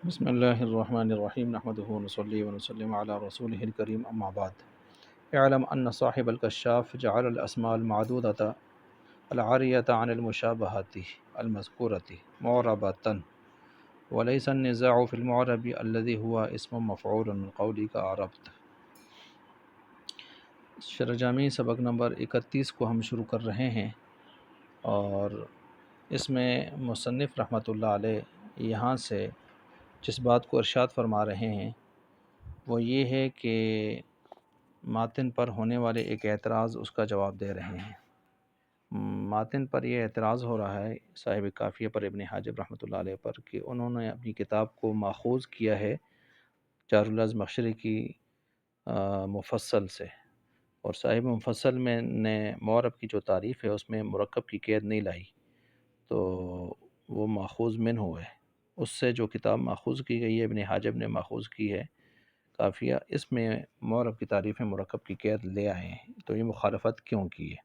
بسم اللہ الرحمن الرحیم نحمدہ ونصلی ونسلم علی رسولہ الکریم اما بعد اعلم ان صاحب الکشاف جعل الاسماء المعدودة العاریة عن المشابہات المذکورة معربة وليس النزاع في المعرب الذي هو اسم مفعول من قولك عربت۔ شرجامی سبق نمبر 31 کو ہم شروع کر رہے ہیں، اور اس میں مصنف رحمۃ اللہ علیہ یہاں سے جس بات کو ارشاد فرما رہے ہیں وہ یہ ہے کہ ماتن پر ہونے والے ایک اعتراض اس کا جواب دے رہے ہیں۔ ماتن پر یہ اعتراض ہو رہا ہے صاحب کافیہ پر ابن حاجب رحمۃ اللہ علیہ پر کہ انہوں نے اپنی کتاب کو ماخوذ کیا ہے دارالمخشری کی مفصل سے، اور صاحب مفصل میں نے معرب کی جو تعریف ہے اس میں مرکب کی قید نہیں لائی، تو وہ ماخوذ منہ ہے۔ اس سے جو کتاب ماخوذ کی گئی ہے ابن حاجب نے ماخوذ کی ہے کافیہ، اس میں معرب کی تعریف میں مرکب کی قید لے آئے ہیں، تو یہ مخالفت کیوں کی ہے؟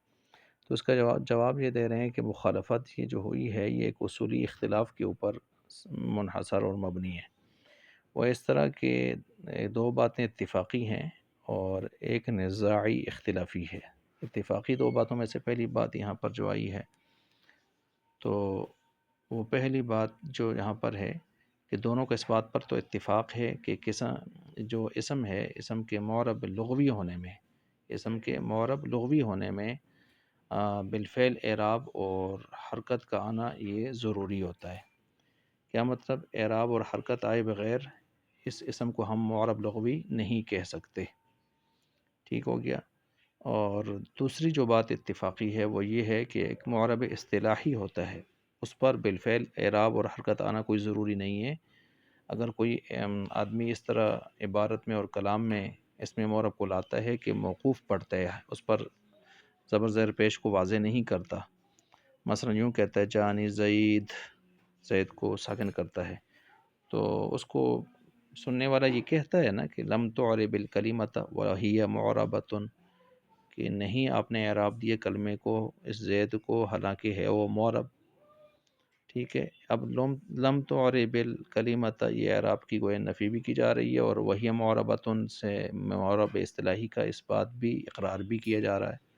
تو اس کا جواب یہ دے رہے ہیں کہ مخالفت یہ جو ہوئی ہے یہ ایک اصولی اختلاف کے اوپر منحصر اور مبنی ہے۔ وہ اس طرح کہ دو باتیں اتفاقی ہیں اور ایک نزاعی اختلافی ہے۔ اتفاقی دو باتوں میں سے پہلی بات یہاں پر جو آئی ہے، تو وہ پہلی بات جو یہاں پر ہے کہ دونوں کا اس بات پر تو اتفاق ہے کہ جو اسم ہے، اسم کے معرب لغوی ہونے میں، اسم کے معرب لغوی ہونے میں بالفعل اعراب اور حرکت کا آنا یہ ضروری ہوتا ہے۔ کیا مطلب؟ اعراب اور حرکت آئے بغیر اس اسم کو ہم معرب لغوی نہیں کہہ سکتے۔ ٹھیک ہو گیا؟ اور دوسری جو بات اتفاقی ہے وہ یہ ہے کہ ایک معرب اصطلاحی ہوتا ہے، اس پر بالفعل اعراب اور حرکت آنا کوئی ضروری نہیں ہے۔ اگر کوئی آدمی اس طرح عبارت میں اور کلام میں اس میں معرب کو لاتا ہے کہ موقوف پڑھتا ہے، اس پر زبر زیر پیش کو واضح نہیں کرتا، مثلا یوں کہتا ہے جانی زید، زید کو ساکن کرتا ہے، تو اس کو سننے والا یہ کہتا ہے نا کہ لم تعرب الکلمۃ وہی معربۃ، کہ نہیں آپ نے اعراب دیے کلمے کو، اس زید کو، حالانکہ ہے وہ معرب۔ ٹھیک ہے، اب لم تعرب الکلمۃ، یہ اعراب کی گویا نفی بھی کی جا رہی ہے، اور وہی معربۃ سے معرب اصطلاحی کا اس بات بھی اقرار بھی کیا جا رہا ہے۔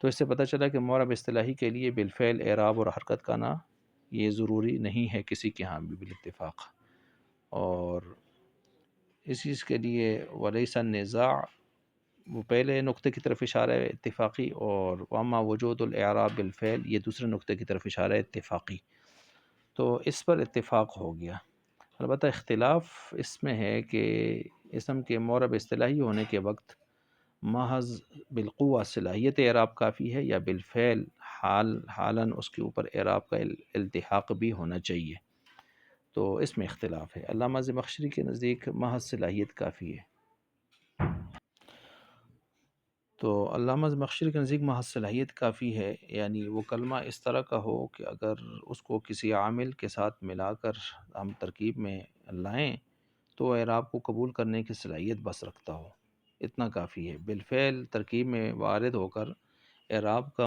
تو اس سے پتہ چلا کہ معرب اصطلاحی کے لیے بالفعل اعراب اور حرکت کا آنا یہ ضروری نہیں ہے کسی کے ہاں بھی بالاتفاق۔ اور اس چیز کے لیے ولیس النزاع، وہ پہلے نقطے کی طرف اشارہ ہے اتفاقی، اور واما وجود الاعراب بالفعل یہ دوسرے نقطے کی طرف اشارہ ہے اتفاقی، تو اس پر اتفاق ہو گیا۔ البتہ اختلاف اس میں ہے کہ اسم کے معرب اصطلاحی ہونے کے وقت محض بالقوہ صلاحیت اعراب کافی ہے، یا بالفعل حالاً اس کے اوپر اعراب کا التحاق بھی ہونا چاہیے، تو اس میں اختلاف ہے۔ علامہ زمخشری کے نزدیک محض صلاحیت کافی ہے۔ تو علامہ زمخشری کے نزدیک محض صلاحیت کافی ہے، یعنی وہ کلمہ اس طرح کا ہو کہ اگر اس کو کسی عامل کے ساتھ ملا کر ہم ترکیب میں لائیں تو اعراب کو قبول کرنے کی صلاحیت بس رکھتا ہو، اتنا کافی ہے۔ بالفعل ترکیب میں وارد ہو کر اعراب کا